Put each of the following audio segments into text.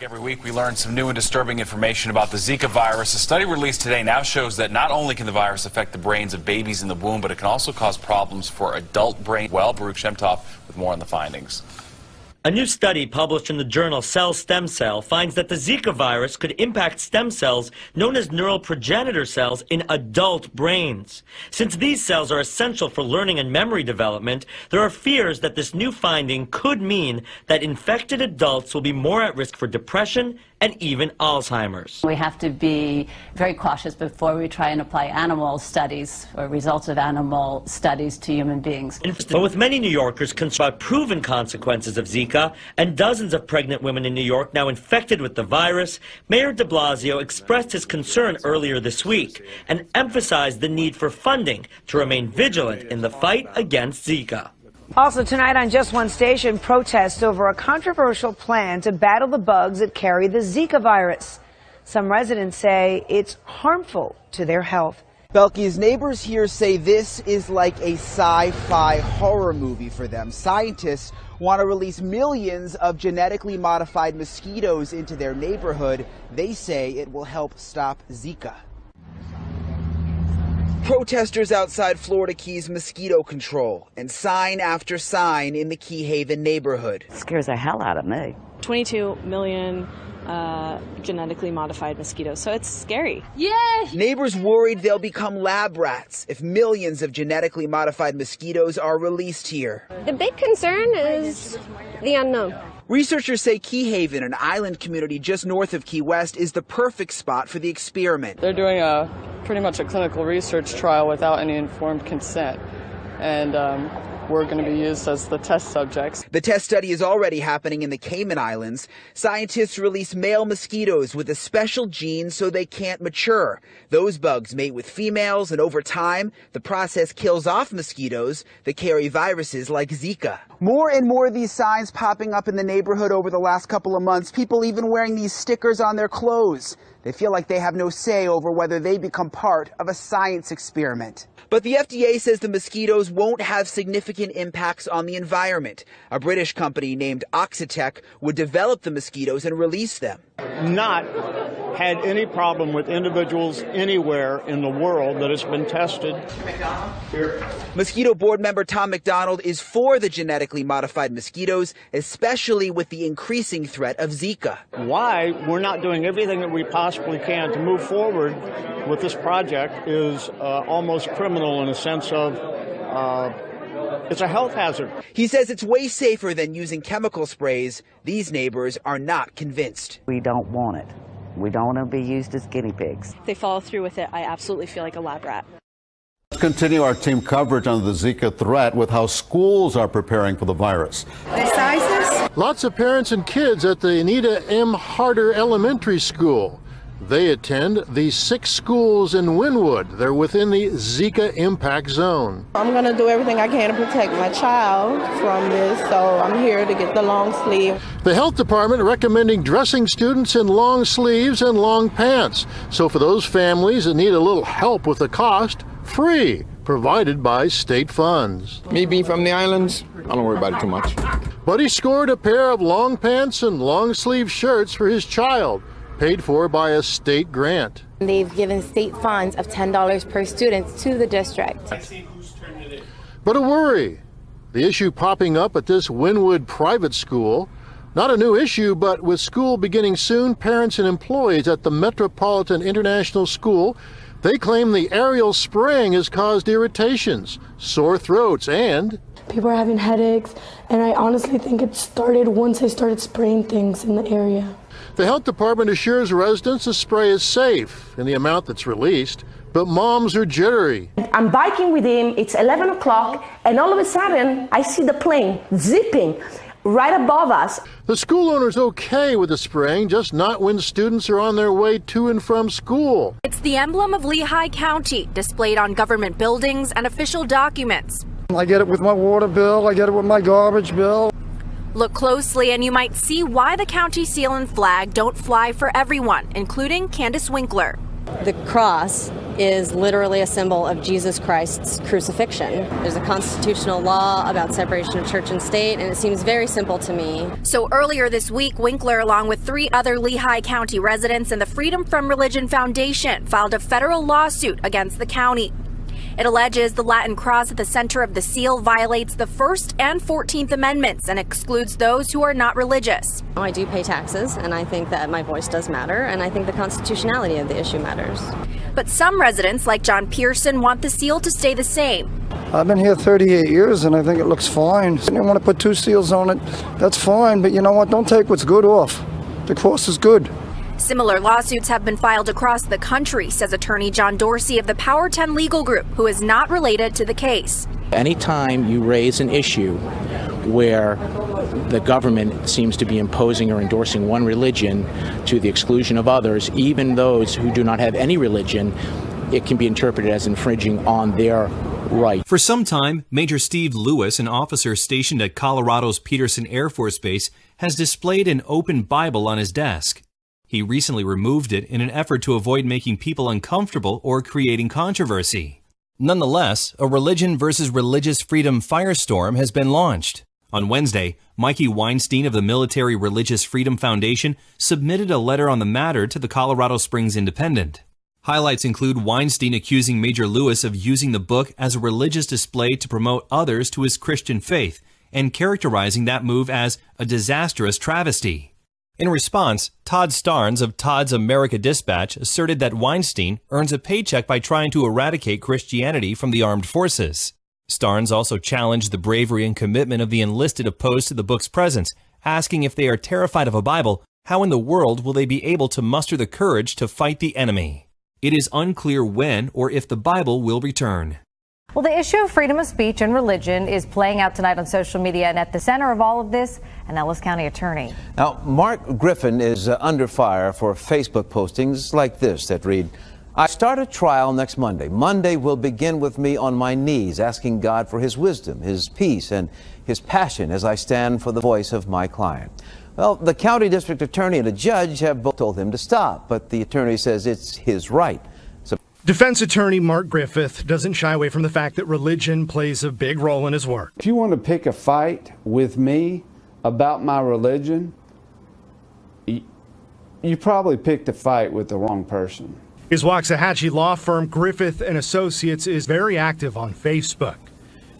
Like every week, we learn some new and disturbing information about the Zika virus. A study released today now shows that not only can the virus affect the brains of babies in the womb, but it can also cause problems for adult brain. Well, Baruch Shemtov with more on the findings. A new study published in the journal Cell Stem Cell finds that the Zika virus could impact stem cells known as neural progenitor cells in adult brains. Since these cells are essential for learning and memory development, there are fears that this new finding could mean that infected adults will be more at risk for depression and even Alzheimer's. We have to be very cautious before we try and apply animal studies or results of animal studies to human beings. But with many New Yorkers concerned about proven consequences of Zika and dozens of pregnant women in New York now infected with the virus, Mayor de Blasio expressed his concern earlier this week and emphasized the need for funding to remain vigilant in the fight against Zika. Also tonight on Just One Station, protests over a controversial plan to battle the bugs that carry the Zika virus. Some residents say it's harmful to their health. Belky's neighbors here say this is like a sci-fi horror movie for them. Scientists want to release millions of genetically modified mosquitoes into their neighborhood. They say it will help stop Zika. Protesters outside Florida Keys mosquito control and sign after sign in the Key Haven neighborhood. It scares the hell out of me. 22 million genetically modified mosquitoes, so it's scary. Yay! Neighbors worried they'll become lab rats if millions of genetically modified mosquitoes are released here. The big concern is the unknown. Researchers say Key Haven, an island community just north of Key West, is the perfect spot for the experiment. They're doing pretty much a clinical research trial without any informed consent, and we're going to be used as the test subjects. The test study is already happening in the Cayman Islands. Scientists release male mosquitoes with a special gene so they can't mature. Those bugs mate with females, and over time, the process kills off mosquitoes that carry viruses like Zika. More and more of these signs popping up in the neighborhood over the last couple of months, people even wearing these stickers on their clothes. They feel like they have no say over whether they become part of a science experiment. But the FDA says the mosquitoes won't have significant impacts on the environment. A British company named Oxitec would develop the mosquitoes and release them. Not had any problem with individuals anywhere in the world that has been tested. Mosquito board member Tom McDonald is for the genetically modified mosquitoes, especially with the increasing threat of Zika. Why we're not doing everything that we possibly can to move forward with this project is almost criminal in a sense of it's a health hazard. He says it's way safer than using chemical sprays. These neighbors are not convinced. We don't want it. We don't want to be used as guinea pigs. If they follow through with it, I absolutely feel like a lab rat. Let's continue our team coverage on the Zika threat with how schools are preparing for the virus. The sizes? Lots of parents and kids at the Anita M. Harder Elementary School. They attend the 6 schools in Wynwood. They're within the Zika impact zone. I'm going to do everything I can to protect my child from this, so I'm here to get the long sleeve. The health department recommending dressing students in long sleeves and long pants. So for those families that need a little help with the cost, free, provided by state funds. Me being from the islands, I don't worry about it too much. But he scored a pair of long pants and long sleeve shirts for his child, paid for by a state grant. They've given state funds of $10 per student to the district. But a worry, the issue popping up at this Wynwood private school. Not a new issue, but with school beginning soon, parents and employees at the Metropolitan International School, they claim the aerial spraying has caused irritations, sore throats, and people are having headaches, and I honestly think it started once I started spraying things in the area. The health department assures residents the spray is safe in the amount that's released, but moms are jittery. I'm biking with him, it's 11 o'clock, and all of a sudden I see the plane zipping right above us. The school owner's okay with the spraying, just not when students are on their way to and from school. It's the emblem of Lehigh County, displayed on government buildings and official documents. I get it with my water bill, I get it with my garbage bill. Look closely and you might see why the county seal and flag don't fly for everyone, including Candace Winkler. The cross is literally a symbol of Jesus Christ's crucifixion. There's a constitutional law about separation of church and state, and it seems very simple to me. So earlier this week, Winkler, along with 3 other Lehigh County residents and the Freedom from Religion Foundation, filed a federal lawsuit against the county. It alleges the Latin cross at the center of the seal violates the First and 14th Amendments and excludes those who are not religious. I do pay taxes, and I think that my voice does matter, and I think the constitutionality of the issue matters. But some residents, like John Pearson, want the seal to stay the same. I've been here 38 years and I think it looks fine. If you want to put 2 seals on it, that's fine, but you know what? Don't take what's good off. The cross is good. Similar lawsuits have been filed across the country, says attorney John Dorsey of the Power 10 Legal Group, who is not related to the case. Anytime you raise an issue where the government seems to be imposing or endorsing one religion to the exclusion of others, even those who do not have any religion, it can be interpreted as infringing on their right. For some time, Major Steve Lewis, an officer stationed at Colorado's Peterson Air Force Base, has displayed an open Bible on his desk. He recently removed it in an effort to avoid making people uncomfortable or creating controversy. Nonetheless, a religion versus religious freedom firestorm has been launched. On Wednesday, Mikey Weinstein of the Military Religious Freedom Foundation submitted a letter on the matter to the Colorado Springs Independent. Highlights include Weinstein accusing Major Lewis of using the book as a religious display to promote others to his Christian faith and characterizing that move as a disastrous travesty. In response, Todd Starnes of Todd's America Dispatch asserted that Weinstein earns a paycheck by trying to eradicate Christianity from the armed forces. Starnes also challenged the bravery and commitment of the enlisted opposed to the book's presence, asking if they are terrified of a Bible, how in the world will they be able to muster the courage to fight the enemy? It is unclear when or if the Bible will return. Well, the issue of freedom of speech and religion is playing out tonight on social media, and at the center of all of this, an Ellis County attorney. Now, Mark Griffin is under fire for Facebook postings like this that read, "I start a trial next Monday. Monday will begin with me on my knees, asking God for his wisdom, his peace, and his passion as I stand for the voice of my client." Well, the county district attorney and a judge have both told him to stop, but the attorney says it's his right. Defense attorney Mark Griffith doesn't shy away from the fact that religion plays a big role in his work. If you want to pick a fight with me about my religion, you probably picked a fight with the wrong person. His Waxahachie law firm, Griffith & Associates, is very active on Facebook.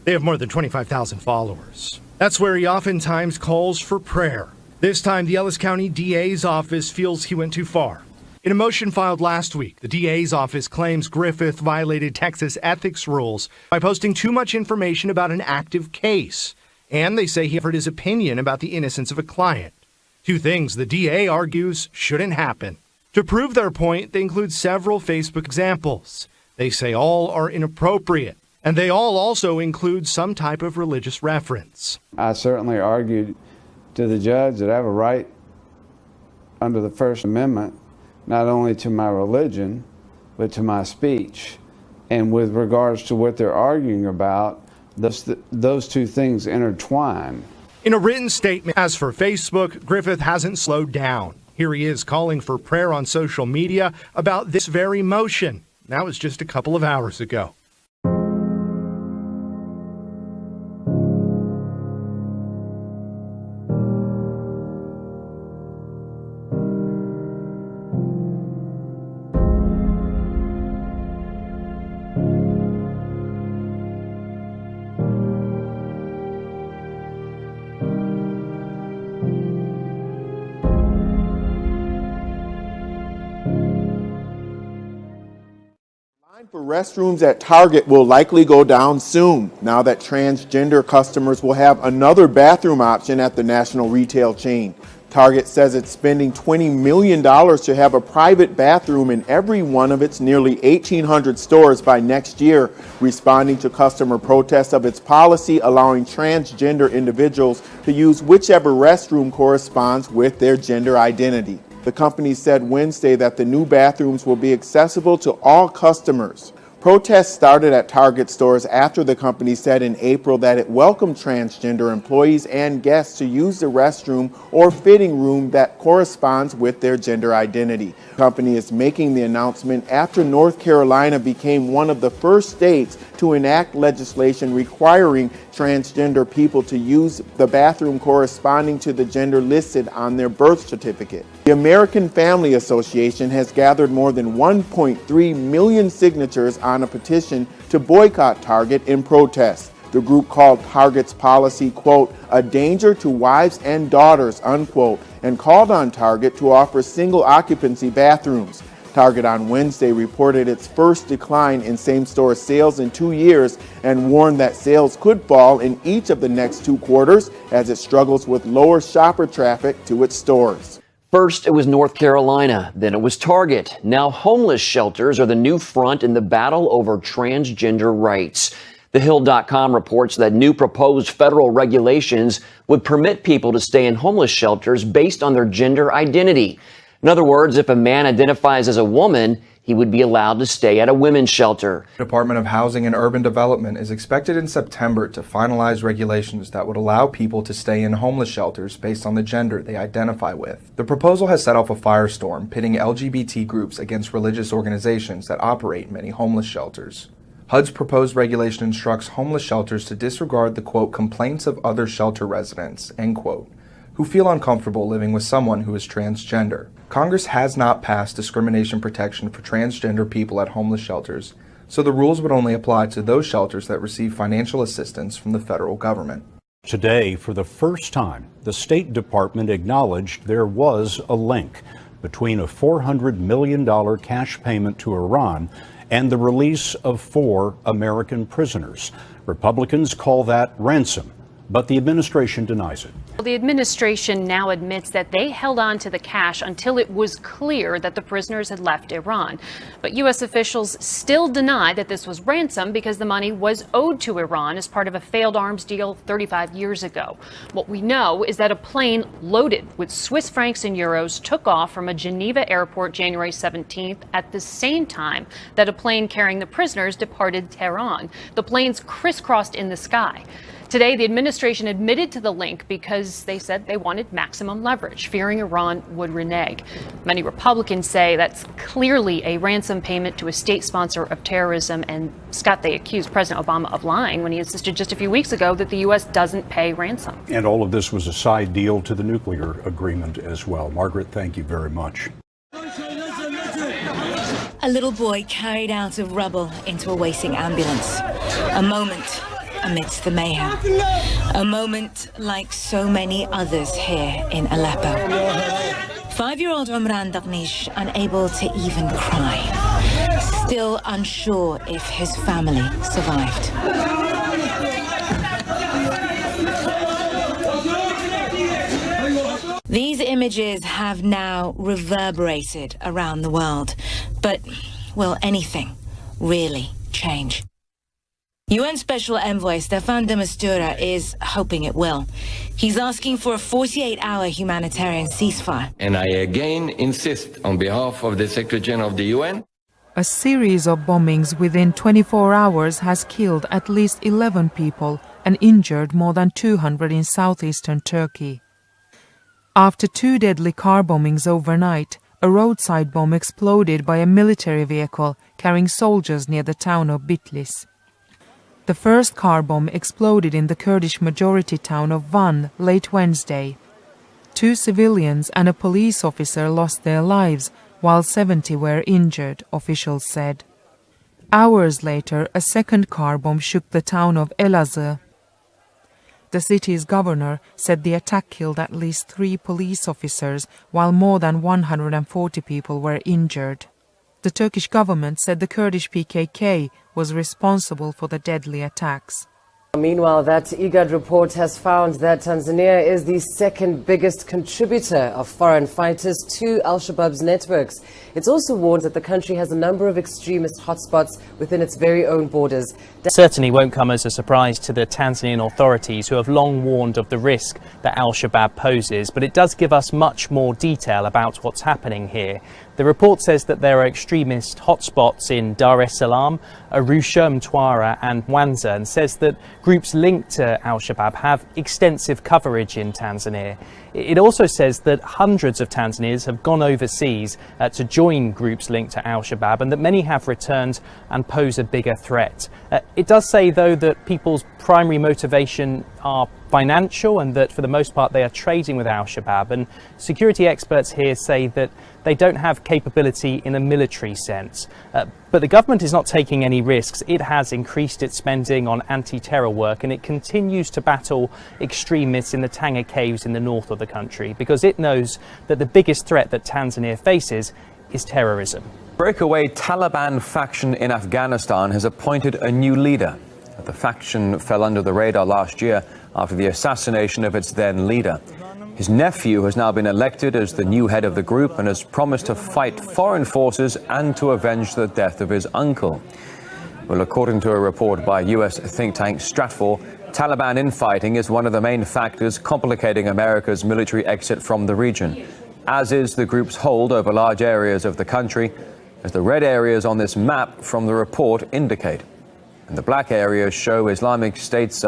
They have more than 25,000 followers. That's where he oftentimes calls for prayer. This time, the Ellis County DA's office feels he went too far. In a motion filed last week, the DA's office claims Griffith violated Texas ethics rules by posting too much information about an active case. And they say he offered his opinion about the innocence of a client. 2 things the DA argues shouldn't happen. To prove their point, they include several Facebook examples. They say all are inappropriate, and they all also include some type of religious reference. I certainly argued to the judge that I have a right under the First Amendment not only to my religion, but to my speech. And with regards to what they're arguing about, those 2 things intertwine. In a written statement, as for Facebook, Griffith hasn't slowed down. Here he is calling for prayer on social media about this very motion. That was just a couple of hours ago. For restrooms at Target will likely go down soon, now that transgender customers will have another bathroom option at the national retail chain. Target says it's spending $20 million to have a private bathroom in every one of its nearly 1,800 stores by next year, responding to customer protests of its policy allowing transgender individuals to use whichever restroom corresponds with their gender identity. The company said Wednesday that the new bathrooms will be accessible to all customers. Protests started at Target stores after the company said in April that it welcomed transgender employees and guests to use the restroom or fitting room that corresponds with their gender identity. The company is making the announcement after North Carolina became one of the first states to enact legislation requiring transgender people to use the bathroom corresponding to the gender listed on their birth certificate. The American Family Association has gathered more than 1.3 million signatures on a petition to boycott Target in protest. The group called Target's policy, quote, a danger to wives and daughters, unquote, and called on Target to offer single occupancy bathrooms. Target on Wednesday reported its first decline in same-store sales in 2 years and warned that sales could fall in each of the next 2 quarters as it struggles with lower shopper traffic to its stores. First, it was North Carolina, then it was Target. Now homeless shelters are the new front in the battle over transgender rights. TheHill.com reports that new proposed federal regulations would permit people to stay in homeless shelters based on their gender identity. In other words, if a man identifies as a woman, he would be allowed to stay at a women's shelter. The Department of Housing and Urban Development is expected in September to finalize regulations that would allow people to stay in homeless shelters based on the gender they identify with. The proposal has set off a firestorm, pitting LGBT groups against religious organizations that operate many homeless shelters. HUD's proposed regulation instructs homeless shelters to disregard the, quote, complaints of other shelter residents, end quote, who feel uncomfortable living with someone who is transgender. Congress has not passed discrimination protection for transgender people at homeless shelters, so the rules would only apply to those shelters that receive financial assistance from the federal government. Today, for the first time, the State Department acknowledged there was a link between a $400 million cash payment to Iran and the release of 4 American prisoners. Republicans call that ransom, but the administration denies it. Well, the administration now admits that they held on to the cash until it was clear that the prisoners had left Iran. But U.S. officials still deny that this was ransom because the money was owed to Iran as part of a failed arms deal 35 years ago. What we know is that a plane loaded with Swiss francs and euros took off from a Geneva airport January 17th at the same time that a plane carrying the prisoners departed Tehran. The planes crisscrossed in the sky. Today, the administration admitted to the link because they said they wanted maximum leverage, fearing Iran would renege. Many Republicans say that's clearly a ransom payment to a state sponsor of terrorism. And Scott, they accused President Obama of lying when he insisted just a few weeks ago that the U.S. doesn't pay ransom. And all of this was a side deal to the nuclear agreement as well. Margaret, thank you very much. A little boy carried out of rubble into a waiting ambulance. A moment amidst the mayhem. A moment like so many others here in Aleppo. 5-year-old Omran Dagnish unable to even cry. Still unsure if his family survived. These images have now reverberated around the world. But will anything really change? UN Special Envoy Staffan de Mistura is hoping it will. He's asking for a 48-hour humanitarian ceasefire. And I again insist on behalf of the Secretary General of the UN. A series of bombings within 24 hours has killed at least 11 people and injured more than 200 in southeastern Turkey. After 2 deadly car bombings overnight, a roadside bomb exploded by a military vehicle carrying soldiers near the town of Bitlis. The first car bomb exploded in the Kurdish majority town of Van late Wednesday. 2 civilians and a police officer lost their lives, while 70 were injured, officials said. Hours later, a second car bomb shook the town of Elazığ. The city's governor said the attack killed at least 3 police officers, while more than 140 people were injured. The Turkish government said the Kurdish PKK was responsible for the deadly attacks. Meanwhile, that IGAD report has found that Tanzania is the second biggest contributor of foreign fighters to al-Shabaab's networks. It's also warned that the country has a number of extremist hotspots within its very own borders. Certainly won't come as a surprise to the Tanzanian authorities, who have long warned of the risk that al-Shabaab poses, but it does give us much more detail about what's happening here. The report says that there are extremist hotspots in Dar es Salaam, Arusha, Mtwara and Mwanza, and says that groups linked to al-Shabaab have extensive coverage in Tanzania. It also says that hundreds of Tanzanians have gone overseas to join groups linked to al-Shabaab, and that many have returned and pose a bigger threat. It does say, though, that people's primary motivation are financial, and that for the most part they are trading with al-Shabaab. And security experts here say that they don't have capability in a military sense. But the government is not taking any risks. It has increased its spending on anti-terror work, and it continues to battle extremists in the Tanga caves in the north of the country, because it knows that the biggest threat that Tanzania faces is terrorism. Breakaway Taliban faction in Afghanistan has appointed a new leader. The faction fell under the radar last year after the assassination of its then leader. His nephew has now been elected as the new head of the group and has promised to fight foreign forces and to avenge the death of his uncle. Well, according to a report by US think tank Stratfor, Taliban infighting is one of the main factors complicating America's military exit from the region, as is the group's hold over large areas of the country, as the red areas on this map from the report indicate. And the black areas show Islamic State's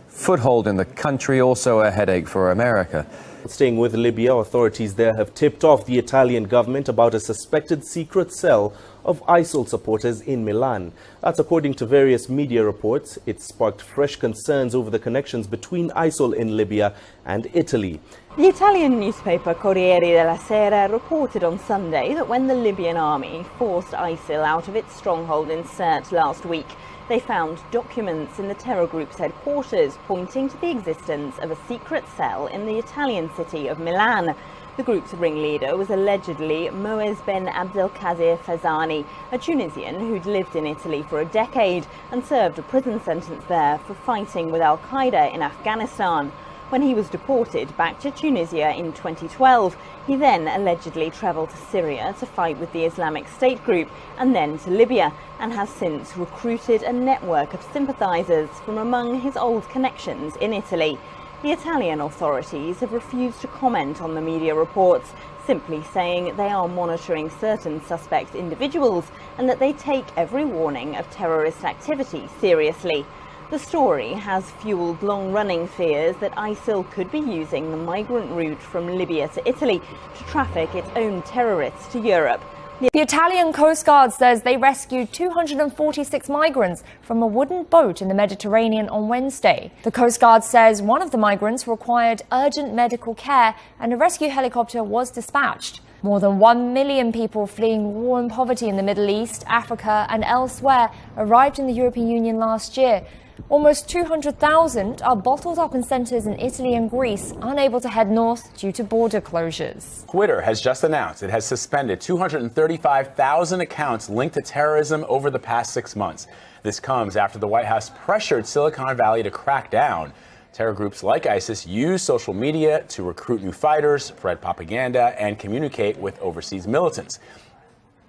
foothold in the country, also a headache for America. Staying with Libya, authorities there have tipped off the Italian government about a suspected secret cell of ISIL supporters in Milan. That's according to various media reports. It sparked fresh concerns over the connections between ISIL in Libya and Italy. The Italian newspaper Corriere della Sera reported on Sunday that when the Libyan army forced ISIL out of its stronghold in Sirte last week, they found documents in the terror group's headquarters pointing to the existence of a secret cell in the Italian city of Milan. The group's ringleader was allegedly Moez Ben Abdelkader Fazani, a Tunisian who'd lived in Italy for a decade and served a prison sentence there for fighting with al-Qaeda in Afghanistan. When he was deported back to Tunisia in 2012, he then allegedly travelled to Syria to fight with the Islamic State group and then to Libya, and has since recruited a network of sympathisers from among his old connections in Italy. The Italian authorities have refused to comment on the media reports, simply saying they are monitoring certain suspect individuals and that they take every warning of terrorist activity seriously. The story has fueled long-running fears that ISIL could be using the migrant route from Libya to Italy to traffic its own terrorists to Europe. The Italian Coast Guard says they rescued 246 migrants from a wooden boat in the Mediterranean on Wednesday. The Coast Guard says one of the migrants required urgent medical care and a rescue helicopter was dispatched. More than 1 million people fleeing war and poverty in the Middle East, Africa and elsewhere arrived in the European Union last year. Almost 200,000 are bottled up in centres in Italy and Greece, unable to head north due to border closures. Twitter has just announced it has suspended 235,000 accounts linked to terrorism over the past 6 months. This comes after the White House pressured Silicon Valley to crack down. Terror groups like ISIS use social media to recruit new fighters, spread propaganda, and communicate with overseas militants.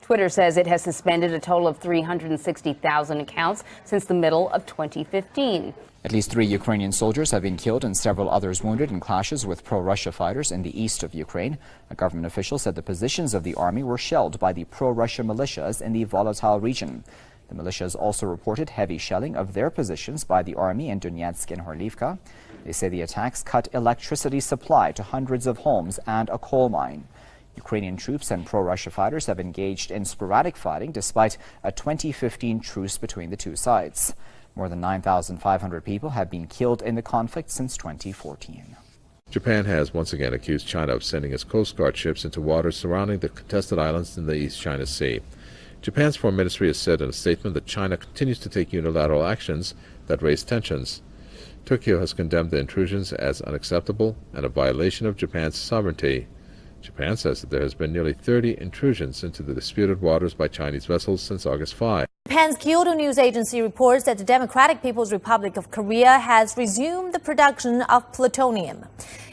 Twitter says it has suspended a total of 360,000 accounts since the middle of 2015. At least 3 Ukrainian soldiers have been killed and several others wounded in clashes with pro-Russia fighters in the east of Ukraine. A government official said the positions of the army were shelled by the pro-Russia militias in the volatile region. The militias also reported heavy shelling of their positions by the army in Donetsk and Horlivka. They say the attacks cut electricity supply to hundreds of homes and a coal mine. Ukrainian troops and pro-Russia fighters have engaged in sporadic fighting despite a 2015 truce between the two sides. More than 9,500 people have been killed in the conflict since 2014. Japan has once again accused China of sending its Coast Guard ships into waters surrounding the contested islands in the East China Sea. Japan's foreign ministry has said in a statement that China continues to take unilateral actions that raise tensions. Tokyo has condemned the intrusions as unacceptable and a violation of Japan's sovereignty. Japan says that there has been nearly 30 intrusions into the disputed waters by Chinese vessels since August 5. Japan's Kyodo News Agency reports that the Democratic People's Republic of Korea has resumed the production of plutonium.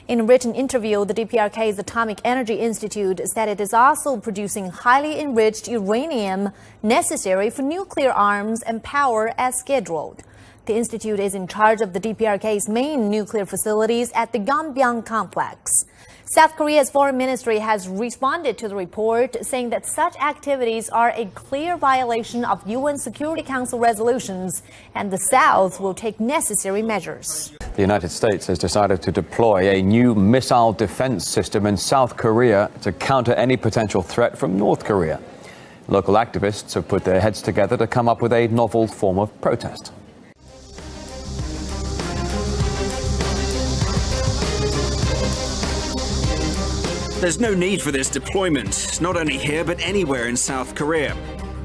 In a written interview, the DPRK's Atomic Energy Institute said it is also producing highly enriched uranium necessary for nuclear arms and power as scheduled. The institute is in charge of the DPRK's main nuclear facilities at the Ganbyang complex. South Korea's foreign ministry has responded to the report, saying that such activities are a clear violation of UN Security Council resolutions, and the South will take necessary measures. The United States has decided to deploy a new missile defense system in South Korea to counter any potential threat from North Korea. Local activists have put their heads together to come up with a novel form of protest. There's no need for this deployment, not only here but anywhere in South Korea.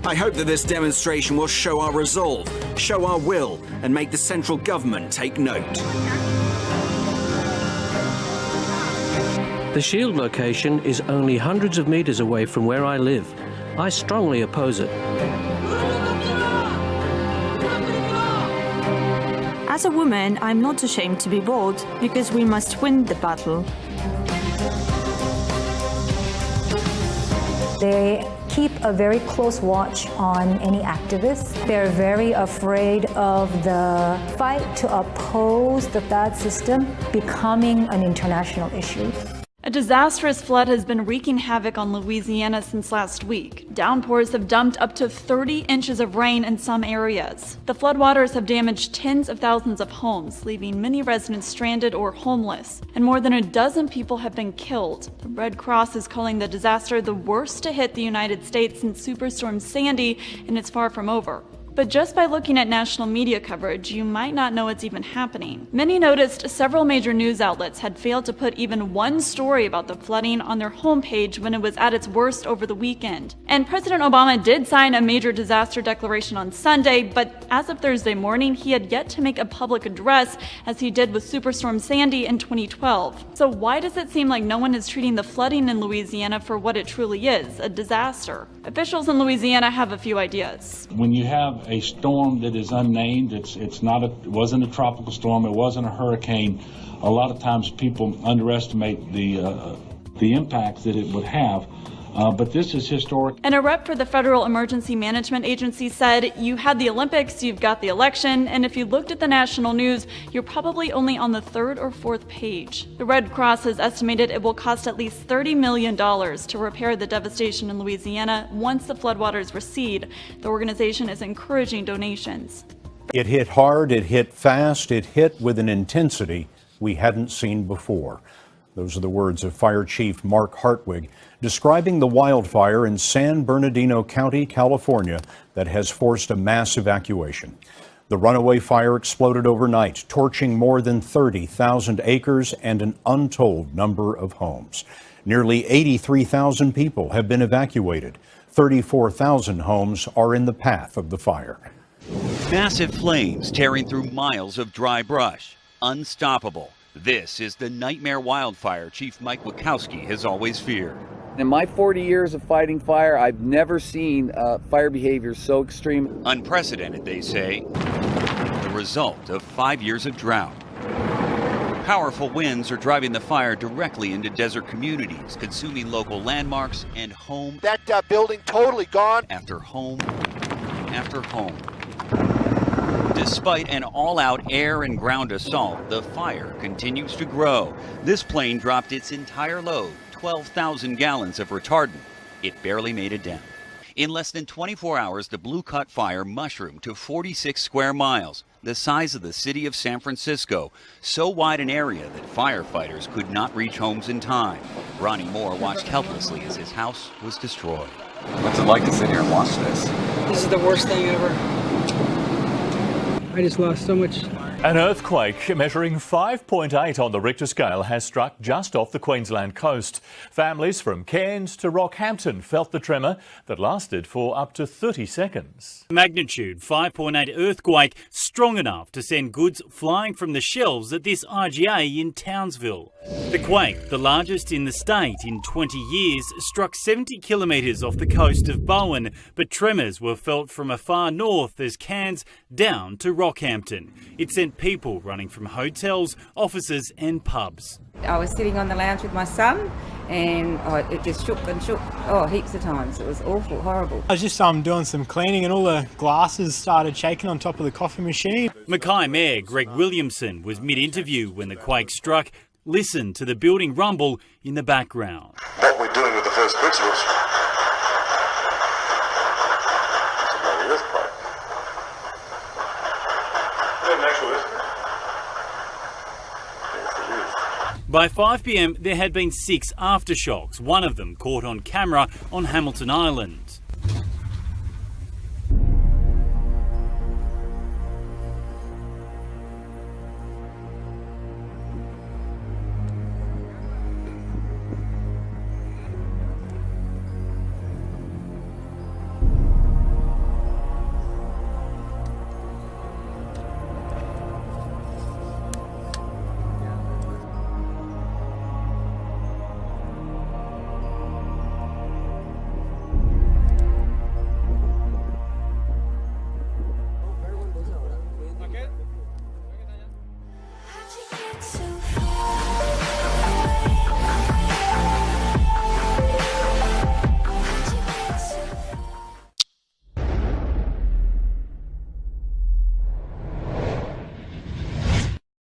I hope that this demonstration will show our resolve, show our will, and make the central government take note. The shield location is only hundreds of meters away from where I live. I strongly oppose it. As a woman, I'm not ashamed to be bold, because we must win the battle. They keep a very close watch on any activists. They're very afraid of the fight to oppose the bad system becoming an international issue. A disastrous flood has been wreaking havoc on Louisiana since last week. Downpours have dumped up to 30 inches of rain in some areas. The floodwaters have damaged tens of thousands of homes, leaving many residents stranded or homeless. And more than a dozen people have been killed. The Red Cross is calling the disaster the worst to hit the United States since Superstorm Sandy, and it's far from over. But just by looking at national media coverage, you might not know it's even happening. Many noticed several major news outlets had failed to put even one story about the flooding on their homepage when it was at its worst over the weekend. And President Obama did sign a major disaster declaration on Sunday, but as of Thursday morning, he had yet to make a public address as he did with Superstorm Sandy in 2012. So why does it seem like no one is treating the flooding in Louisiana for what it truly is, a disaster? Officials in Louisiana have a few ideas. When you have a storm that is unnamed, it wasn't a tropical storm, it wasn't a hurricane. A lot of times people underestimate the impact that it would have. But this is historic. And a rep for the Federal Emergency Management Agency said, you had the Olympics, you've got the election, and if you looked at the national news, you're probably only on the third or fourth page. The Red Cross has estimated it will cost at least $30 million to repair the devastation in Louisiana once the floodwaters recede. The organization is encouraging donations. It hit hard, it hit fast, it hit with an intensity we hadn't seen before. Those are the words of Fire Chief Mark Hartwig describing the wildfire in San Bernardino County, California, that has forced a mass evacuation. The runaway fire exploded overnight, torching more than 30,000 acres and an untold number of homes. Nearly 83,000 people have been evacuated. 34,000 homes are in the path of the fire. Massive flames tearing through miles of dry brush. Unstoppable. This is the nightmare wildfire Chief Mike Wachowski has always feared. In my 40 years of fighting fire, I've never seen fire behavior so extreme. Unprecedented, they say. The result of 5 years of drought. Powerful winds are driving the fire directly into desert communities, consuming local landmarks and home. That building totally gone. After home after home. Despite an all-out air and ground assault, the fire continues to grow. This plane dropped its entire load, 12,000 gallons of retardant. It barely made a dent. In less than 24 hours, the Blue Cut fire mushroomed to 46 square miles, the size of the city of San Francisco, so wide an area that firefighters could not reach homes in time. Ronnie Moore watched helplessly as his house was destroyed. What's it like to sit here and watch this? This is the worst thing ever. I just lost so much An earthquake measuring 5.8 on the Richter scale has struck just off the Queensland coast. Families from Cairns to Rockhampton felt the tremor that lasted for up to 30 seconds. Magnitude 5.8 earthquake strong enough to send goods flying from the shelves at this IGA in Townsville. The quake, the largest in the state in 20 years, struck 70 kilometres off the coast of Bowen, but tremors were felt from as far north as Cairns down to Rockhampton. It sent people running from hotels, offices and pubs. I was sitting on the lounge with my son and it just shook and shook, heaps of times. It was awful, horrible. I was just doing some cleaning and all the glasses started shaking on top of the coffee machine. Mackay Mayor Greg Williamson was mid-interview when the quake struck. Listen to the building rumble in the background. What we're doing with the first principles is a bloody earthquake. By 5 p.m, there had been 6 aftershocks, one of them caught on camera on Hamilton Island.